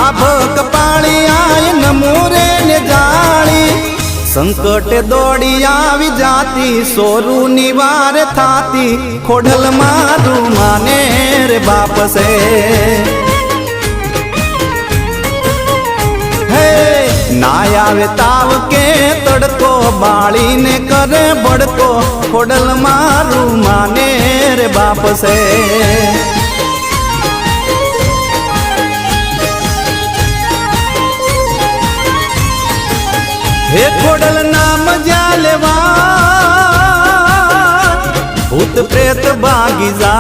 आभक पाळी आय नमोरे ने जाळी संकट दौड़ी आवी जाती सोरू निवार थाती खोडल मारू माने रे बाप से ना आवे ताव के तड़को बाड़ी ने करे बड़को खोडल मारू माने रे बाप से हे खोडल नाम जालेवा भूत प्रेत बागी जा